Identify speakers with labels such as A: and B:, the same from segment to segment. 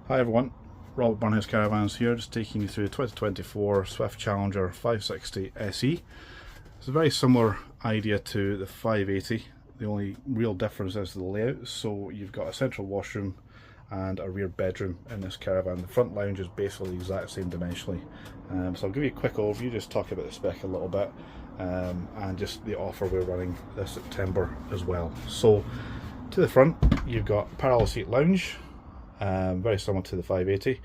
A: Hi everyone, Robert Burnhouse Caravans here, just taking you through the 2024 Swift Challenger 560 SE. It's a very similar idea to the 580. The only real difference is the layout. So you've got a central washroom and a rear bedroom in this caravan. The front lounge is basically the exact same dimensionally. So I'll give you a quick overview, just talk about the spec a little bit, and just the offer we're running this September as well. So to the front, you've got parallel seat lounge. Very similar to the 580.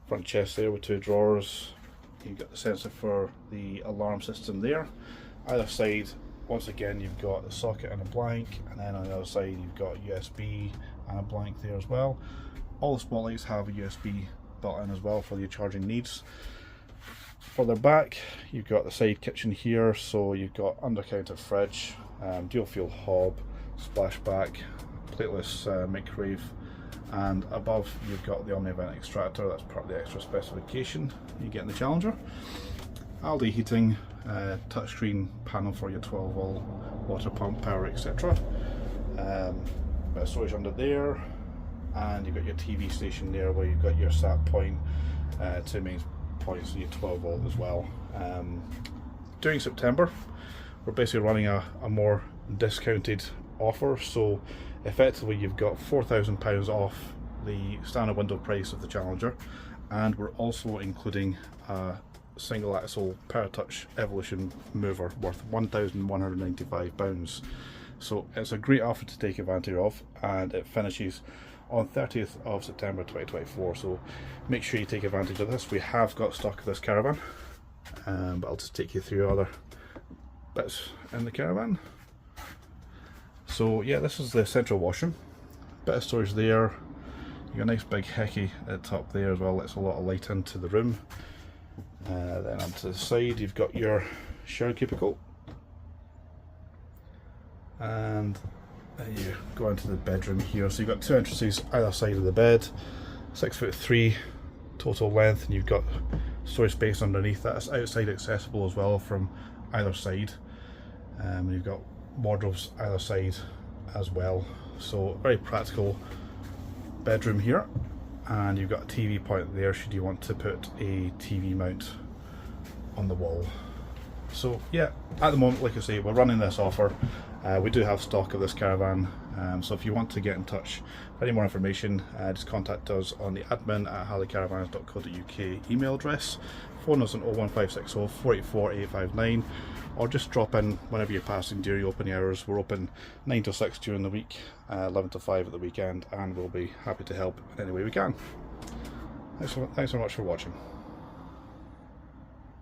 A: Front chest there with two drawers. You've got the sensor for the alarm system there. Either side, once again, you've got a socket and a blank, and then on the other side you've got USB and a blank there as well. All the spotlights have a USB built in as well for your charging needs. Further back, you've got the side kitchen here, so you've got under-counter fridge, dual fuel hob, splashback, plateless microwave, and above you've got the omni-vent extractor. That's part of the extra specification you get in the Challenger. ALDE heating, touchscreen panel for your 12-volt water pump power, etc. Bit of storage under there, and you've got your TV station there where you've got your sat point, two main points, and your 12-volt as well. During September, we're basically running a more discounted offer, so effectively you've got £4,000 off the standard window price of the Challenger, and we're also including a single axle Powrtouch Evolution mover worth £1,195. So it's a great offer to take advantage of, and it finishes on 30th of September 2024, so make sure you take advantage of this. We have got stock of this caravan, but I'll just take you through other bits in the caravan. So yeah, this is the central washroom, bit of storage there. You got a nice big hickey at the top there as well, lets a lot of light into the room. Then onto the side you've got your shower cubicle, and then you go into the bedroom here. So you've got two entrances either side of the bed, 6'3" total length, and you've got storage space underneath. That's outside accessible as well from either side. You've got wardrobes either side as well, so very practical bedroom here. And you've got a TV point there should you want to put a TV mount on the wall. So yeah, at the moment, like I say, we're running this offer. We do have stock of this caravan, so if you want to get in touch for any more information, just contact us on the admin@halleycaravans.co.uk email address. Phone us on 01560 484 859, or just drop in whenever you're passing during opening hours. We're open 9 till 6 during the week, 11 till 5 at the weekend, and we'll be happy to help in any way we can. Thanks so much for watching.